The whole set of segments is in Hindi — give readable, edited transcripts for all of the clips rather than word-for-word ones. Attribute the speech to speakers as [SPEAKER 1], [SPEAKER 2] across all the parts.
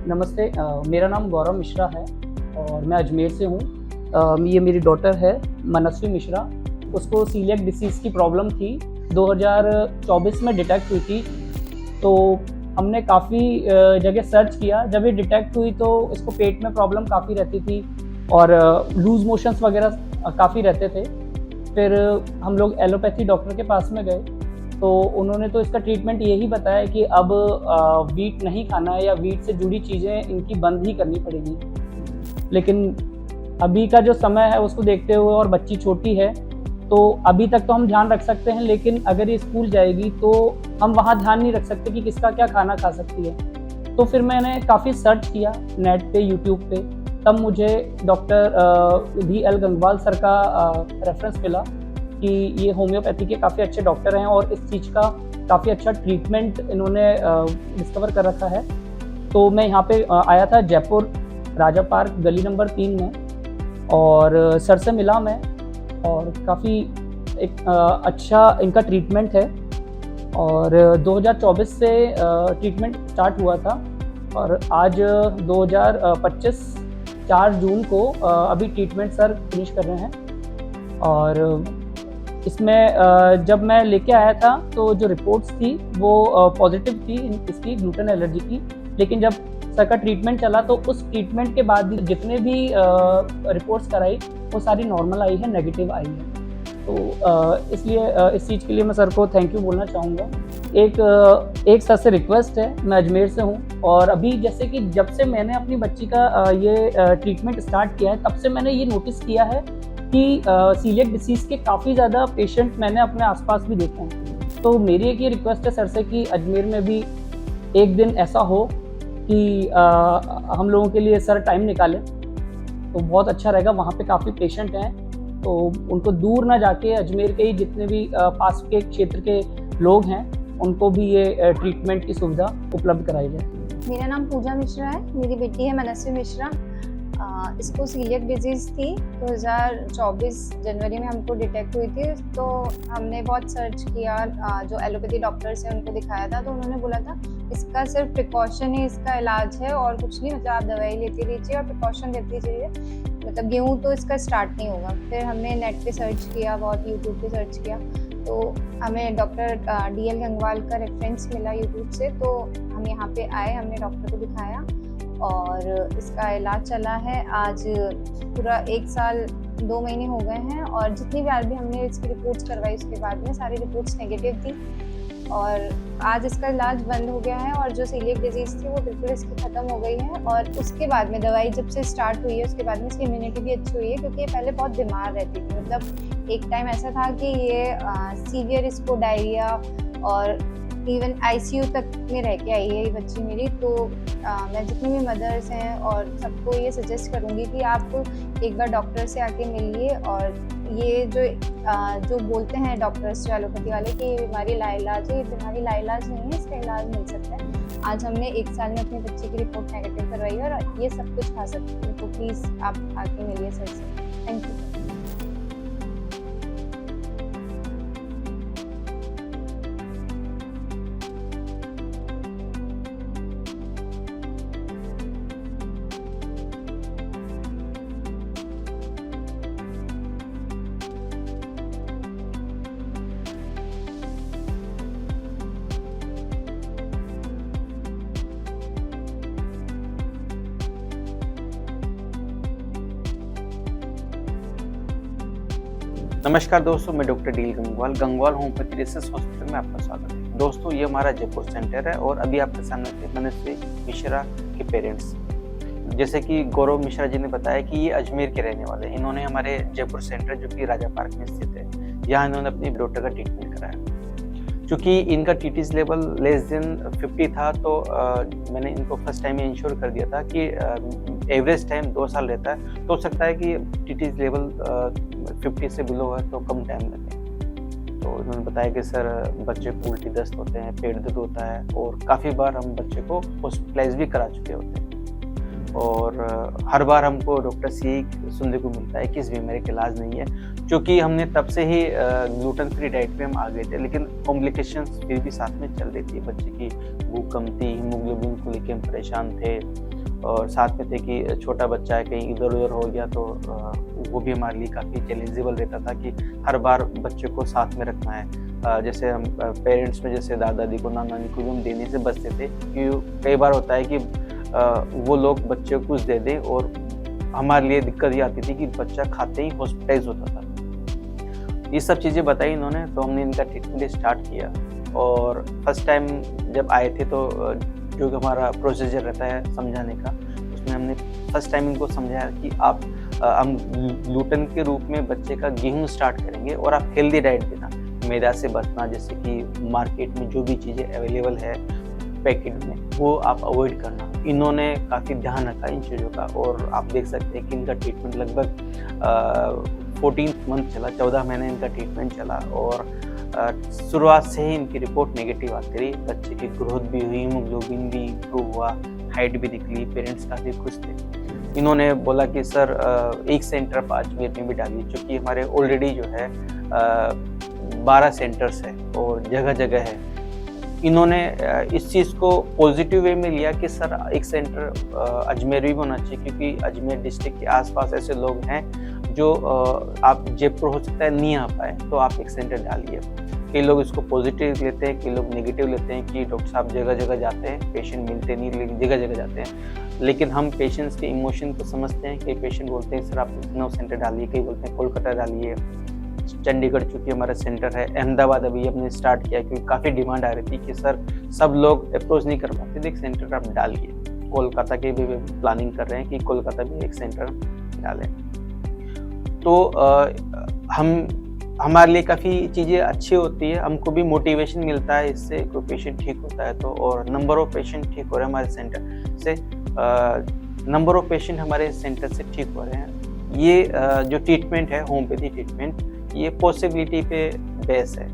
[SPEAKER 1] नमस्ते, मेरा नाम गौरव मिश्रा है और मैं अजमेर से हूँ। ये मेरी डॉटर है मनस्वी मिश्रा। उसको सीलिएक डिसीज़ की प्रॉब्लम थी, 2024 में डिटेक्ट हुई थी। तो हमने काफ़ी जगह सर्च किया। जब ये डिटेक्ट हुई तो इसको पेट में प्रॉब्लम काफ़ी रहती थी और लूज़ मोशंस वगैरह काफ़ी रहते थे। फिर हम लोग एलोपैथी डॉक्टर के पास में गए, तो उन्होंने तो इसका ट्रीटमेंट यही बताया कि अब व्हीट नहीं खाना है या व्हीट से जुड़ी चीज़ें इनकी बंद ही करनी पड़ेगी। लेकिन अभी का जो समय है उसको देखते हुए और बच्ची छोटी है, तो अभी तक तो हम ध्यान रख सकते हैं, लेकिन अगर ये स्कूल जाएगी तो हम वहाँ ध्यान नहीं रख सकते कि किसका क्या खाना खा सकती है। तो फिर मैंने काफ़ी सर्च किया नेट पे, यूट्यूब पे, तब मुझे डॉक्टर DL गंगवाल सर का रेफरेंस मिला कि ये होम्योपैथी के काफ़ी अच्छे डॉक्टर हैं और इस चीज़ का काफ़ी अच्छा ट्रीटमेंट इन्होंने डिस्कवर कर रखा है। तो मैं यहाँ पे आया था जयपुर राजा पार्क गली नंबर 3 में और सर से मिला मैं और काफ़ी एक अच्छा इनका ट्रीटमेंट है और 2024 से ट्रीटमेंट स्टार्ट हुआ था और आज 2025 4 जून को अभी ट्रीटमेंट सर फिनिश कर रहे हैं। और इसमें जब मैं लेके आया था तो जो रिपोर्ट्स थी वो पॉजिटिव थी इसकी ग्लूटेन एलर्जी की, लेकिन जब सर का ट्रीटमेंट चला तो उस ट्रीटमेंट के बाद भी जितने भी रिपोर्ट्स कराई वो सारी नॉर्मल आई है, नेगेटिव आई है। तो इसलिए इस चीज़ के लिए मैं सर को थैंक यू बोलना चाहूँगा। एक सर से रिक्वेस्ट है, मैं अजमेर से हूँ और अभी जैसे कि जब से मैंने अपनी बच्ची का ये ट्रीटमेंट स्टार्ट किया है तब से मैंने ये नोटिस किया है कि सीलिएक डिसीज़ के काफ़ी ज़्यादा पेशेंट मैंने अपने आसपास भी देखे हैं। तो मेरी एक ये रिक्वेस्ट है सर से कि अजमेर में भी एक दिन ऐसा हो कि हम लोगों के लिए सर टाइम निकालें तो बहुत अच्छा रहेगा। वहाँ पे काफ़ी पेशेंट हैं तो उनको दूर ना जाके अजमेर के ही जितने भी पास के क्षेत्र के लोग हैं उनको भी ये ट्रीटमेंट की सुविधा उपलब्ध कराई जाए।
[SPEAKER 2] मेरा नाम पूजा मिश्रा है, मेरी बेटी है मनस्वी मिश्रा। इसको सीलिएक डिजीज़ थी, 2024 जनवरी में हमको डिटेक्ट हुई थी। तो हमने बहुत सर्च किया, जो एलोपैथी डॉक्टर्स हैं उनको दिखाया था, तो उन्होंने बोला था इसका सिर्फ प्रिकॉशन ही इसका इलाज है और कुछ नहीं, मतलब आप दवाई लेती रहिए और प्रिकॉशन लेती रहिए, मतलब गेहूँ तो इसका स्टार्ट नहीं होगा। फिर हमने नेट पे सर्च किया, बहुत यूट्यूब पे सर्च किया, तो हमें डॉक्टर DL गंगवाल का रेफरेंस मिला यूट्यूब से। तो हम यहाँ पे आए, हमने डॉक्टर को दिखाया और इसका इलाज चला है। आज पूरा 1 साल 2 महीने हो गए हैं और जितनी बार भी हमने इसकी रिपोर्ट्स करवाई उसके बाद में सारी रिपोर्ट्स नेगेटिव थी और आज इसका इलाज बंद हो गया है और जो सीलिएक डिजीज़ थी वो बिल्कुल इसकी ख़त्म हो गई है। और उसके बाद में दवाई जब से स्टार्ट हुई है उसके बाद में इसकी इम्यूनिटी भी अच्छी हुई है, क्योंकि ये पहले बहुत बीमार रहती थी। मतलब एक टाइम ऐसा था कि ये सीवियर इसको डायरिया और इवन ICU तक में रह के आई है ये बच्ची मेरी। तो मैं जितनी भी मदर्स हैं और सबको ये सजेस्ट करूँगी कि आप एक बार डॉक्टर से आके मिलिए। और ये जो बोलते हैं डॉक्टर्स जो एलोपैथी वाले कि ये बीमारी लाइलाज है, ये बीमारी लाइलाज नहीं है, इसका इलाज मिल सकता है। आज हमने 1 साल में अपनी बच्ची की रिपोर्ट नेगेटिव करवाई है और ये सब कुछ खा सकती है। तो प्लीज़ आप आके मिलिए सर से। Thank you.
[SPEAKER 3] नमस्कार दोस्तों, मैं doctor DL Gangwal homeopathy research hospital में आपका स्वागत है। दोस्तों, ये हमारा जयपुर सेंटर है और अभी आपके सामने थे मनस्वी मिश्रा के पेरेंट्स। जैसे कि गौरव मिश्रा जी ने बताया कि ये अजमेर के रहने वाले हैं। इन्होंने हमारे जयपुर सेंटर जो कि राजा पार्क में स्थित है, यहाँ इन्होंने अपनी डॉटर का ट्रीटमेंट कराया। चूँकि इनका TTS लेवल लेस देन 50 था तो मैंने इनको फर्स्ट टाइम इंश्योर कर दिया था कि एवरेज टाइम 2 साल रहता है, तो हो सकता है कि TTS लेवल 50 से बिलो है तो कम टाइम लगे। तो उन्होंने बताया कि सर बच्चे को उल्टी दस्त होते हैं, पेट दर्द होता है और काफ़ी बार हम बच्चे को हॉस्पिटलाइज भी करा चुके होते हैं। और हर बार हमको डॉक्टर से यही सुनने को मिलता है कि इस बीमारी का इलाज नहीं है, क्योंकि हमने तब से ही ग्लूटेन फ्री डाइट पे हम आ गए थे, लेकिन कॉम्प्लिकेशंस फिर भी साथ में चल रही थी। बच्चे की भूख कम थी, हीमोग्लोबिन को लेकर हम परेशान थे, और साथ में थे कि छोटा बच्चा है, कहीं इधर उधर हो गया तो वो भी हमारे लिए काफ़ी चैलेंजेबल रहता था कि हर बार बच्चे को साथ में रखना है। जैसे हम पेरेंट्स में जैसे दादा दादी को, नाना नानी को भी हम देने से बचते थे, क्योंकि कई बार होता है कि वो लोग बच्चे को कुछ दे दें और हमारे लिए दिक्कत ये आती थी कि बच्चा खाते ही हॉस्पिटलाइज होता था। ये सब चीज़ें बताई इन्होंने, तो हमने इनका ट्रीटमेंट स्टार्ट किया। और फर्स्ट टाइम जब आए थे तो जो हमारा प्रोसीजर रहता है समझाने का, उसमें हमने फर्स्ट टाइम इनको समझाया कि हम ग्लूटेन के रूप में बच्चे का गेहूं स्टार्ट करेंगे और आप हेल्दी डाइट देना, मैदा से बचना, जैसे कि मार्केट में जो भी चीज़ें अवेलेबल है पैकेट में वो आप अवॉइड करना। इन्होंने काफ़ी ध्यान रखा इन चीज़ों का, और आप देख सकते हैं कि इनका ट्रीटमेंट लगभग 14 मंथ चला, 14 महीने इनका ट्रीटमेंट चला, और शुरुआत से ही इनकी रिपोर्ट नेगेटिव आती रही। बच्चे की ग्रोथ भी हुई, हीमोग्लोबिन भी इम्प्रूव हुआ, हाइट भी निकली, पेरेंट्स काफ़ी खुश थे। इन्होंने बोला कि सर एक सेंटर आप अजमेर में भी डालिए, क्योंकि हमारे ऑलरेडी जो है 12 सेंटर्स है और जगह जगह है। इन्होंने इस चीज़ को पॉजिटिव वे में लिया कि सर एक सेंटर अजमेर भी होना चाहिए, क्योंकि अजमेर डिस्ट्रिक्ट के आसपास ऐसे लोग हैं जो आप जयपुर हो सकता है नहीं आ पाए, तो आप एक सेंटर डालिए। कई लोग इसको पॉजिटिव लेते हैं, कई लोग नेगेटिव लेते हैं कि डॉक्टर साहब जगह जगह जाते हैं, पेशेंट मिलते नहीं, लेकिन जगह जगह जाते हैं। लेकिन हम पेशेंट्स के इमोशन को समझते हैं। कई पेशेंट बोलते हैं सर आप लखनऊ सेंटर डालिए, कई बोलते हैं कोलकाता डालिए, चंडीगढ़ चूँकि हमारा सेंटर है, अहमदाबाद अभी हमने स्टार्ट किया क्योंकि काफ़ी डिमांड आ रही थी कि सर सब लोग अप्रोच नहीं कर पाते, एक सेंटर आप डालिए। कोलकाता के भी प्लानिंग कर रहे हैं कि कोलकाता भी एक सेंटर डालें। तो हमारे लिए काफ़ी चीज़ें अच्छी होती है, हमको भी मोटिवेशन मिलता है इससे, कोई पेशेंट ठीक होता है तो, और नंबर ऑफ पेशेंट ठीक हो रहे हैं हमारे सेंटर से, नंबर ऑफ पेशेंट हमारे सेंटर से ठीक हो रहे हैं। ये जो ट्रीटमेंट है होम्योपैथी ट्रीटमेंट, ये पॉसिबिलिटी पे बेस है।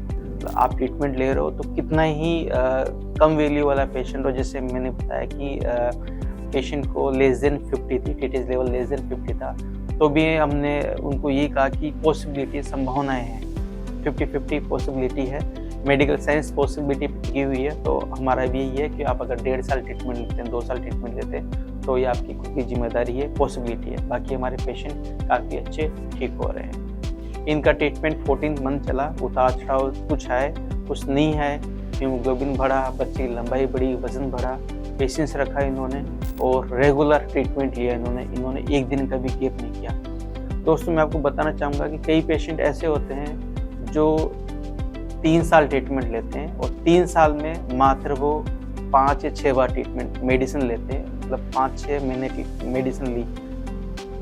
[SPEAKER 3] आप ट्रीटमेंट ले रहे हो तो कितना ही कम वैल्यू वाला पेशेंट हो, जैसे मैंने बताया कि पेशेंट को लेस देन 50 थी, टीटीएस लेवल लेस देन 50 था, तो भी हमने उनको ये कहा कि पॉसिबिलिटी संभावनाएं हैं, 50-50 पॉसिबिलिटी है, मेडिकल साइंस पॉसिबिलिटी टिकी हुई है। तो हमारा भी यही है कि आप अगर 1.5 साल ट्रीटमेंट लेते हैं, 2 साल ट्रीटमेंट लेते हैं, तो ये आपकी खुद की जिम्मेदारी है, पॉसिबिलिटी है। बाकी हमारे पेशेंट काफ़ी अच्छे ठीक हो रहे हैं। इनका ट्रीटमेंट 14 मंथ चला, उतार चढ़ाव कुछ है कुछ नहीं है, हीमोग्लोबिन बढ़ा, बच्चे की लंबाई बढ़ी, वजन बढ़ा, पेशेंस रखा इन्होंने, और रेगुलर ट्रीटमेंट लिया इन्होंने एक दिन का भी गैप नहीं किया। दोस्तों मैं आपको बताना चाहूँगा कि कई पेशेंट ऐसे होते हैं जो 3 साल ट्रीटमेंट लेते हैं और 3 साल में मात्र वो 5 या 6 बार ट्रीटमेंट मेडिसिन लेते हैं, मतलब 5-6 महीने की मेडिसिन ली,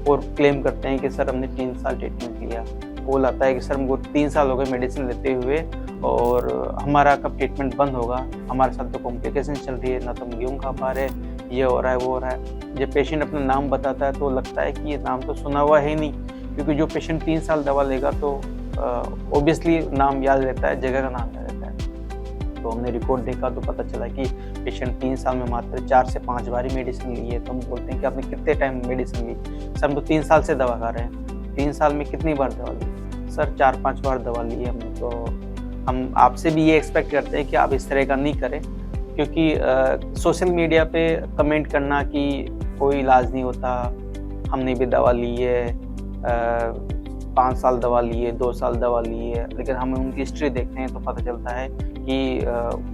[SPEAKER 3] और क्लेम करते हैं कि सर हमने 3 साल ट्रीटमेंट लिया। कॉल आता है कि सर हमको 3 साल हो गए मेडिसिन लेते हुए और हमारा कब ट्रीटमेंट बंद होगा, हमारे साथ तो कॉम्प्लिकेशन चल रही है, ना तो हम गेहूँ खा पा रहे, ये हो रहा है वो हो रहा है। जब पेशेंट अपना नाम बताता है तो लगता है कि ये नाम तो सुना हुआ है नहीं, क्योंकि जो पेशेंट 3 साल दवा लेगा तो ऑब्वियसली नाम याद रहता है, जगह का नाम याद रहता है। तो हमने रिकॉर्ड देखा तो पता चला कि पेशेंट 3 साल में मात्र 4 से 5 बार ही मेडिसिन ली है। तो हम बोलते हैं कि आपने कितने टाइम मेडिसिन ली? सर हम तो 3 साल से दवा खा रहे हैं। 3 साल में कितनी बार दवा ली? सर 4-5 बार दवा ली है हमने। तो हम आपसे भी ये एक्सपेक्ट करते हैं कि आप इस तरह का नहीं करें, क्योंकि सोशल मीडिया पे कमेंट करना कि कोई इलाज नहीं होता, हमने भी दवा ली है, 5 साल दवा ली है, 2 साल दवा ली है, लेकिन हम उनकी हिस्ट्री देखते हैं तो पता चलता है कि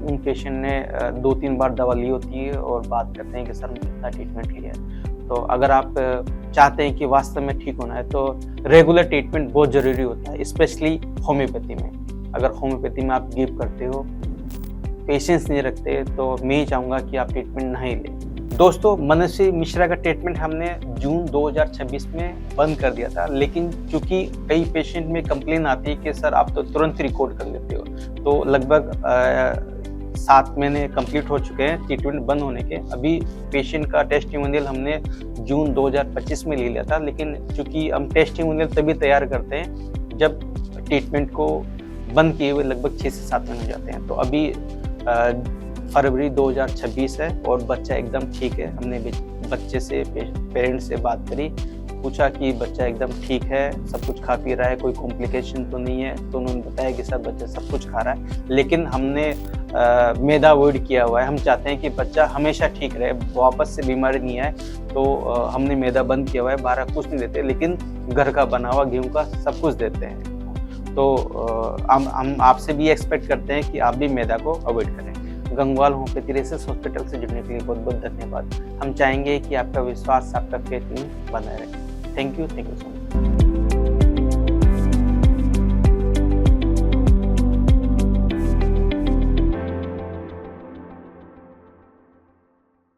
[SPEAKER 3] उन पेशेंट ने 2-3 बार दवा ली होती है और बात करते हैं कि सर हमने कितना ट्रीटमेंट लिया है। तो अगर आप चाहते हैं कि वास्तव में ठीक होना है तो रेगुलर ट्रीटमेंट बहुत ज़रूरी होता है, स्पेशली होम्योपैथी में। अगर होम्योपैथी में आप गिव करते हो, पेशेंस नहीं रखते, तो मैं ही चाहूँगा कि आप ट्रीटमेंट नहीं लें। दोस्तों मनस्वी मिश्रा का ट्रीटमेंट हमने जून 2026 में बंद कर दिया था, लेकिन चूँकि कई पेशेंट में कंप्लेन आती है कि सर आप तो तुरंत रिकॉर्ड कर लेते हो, तो लगभग 7 महीने कंप्लीट हो चुके हैं ट्रीटमेंट बंद होने के। अभी पेशेंट का टेस्टिमोनियल हमने जून 2025 में ले लिया था, लेकिन चूँकि हम टेस्टिमोनियल तभी तैयार करते हैं जब ट्रीटमेंट को बंद किए हुए लगभग 6 से 7 महीने हो जाते हैं। तो अभी फरवरी 2026 है और बच्चा एकदम ठीक है, हमने बच्चे से पेरेंट्स से बात करी, पूछा कि बच्चा एकदम ठीक है, सब कुछ खा पी रहा है, कोई कॉम्प्लिकेशन तो नहीं है। तो उन्होंने बताया कि सर बच्चा सब कुछ खा रहा है, लेकिन हमने मैदा अवॉइड किया हुआ है। हम चाहते हैं कि बच्चा हमेशा ठीक रहे, वापस से बीमारी नहीं आए, तो हमने मैदा बंद किया हुआ है। बाहर कुछ नहीं देते, लेकिन घर का बना हुआ गेहूं का सब कुछ देते हैं। तो हम आपसे भी एक्सपेक्ट करते हैं कि आप भी मैदा को अवॉइड करें। गंगवाल होम्योपैथी रिसर्च हॉस्पिटल से जुड़ने के लिए बहुत बहुत धन्यवाद। हम चाहेंगे कि आपका विश्वास, आपका फेथ बना रहे। Thank you so much.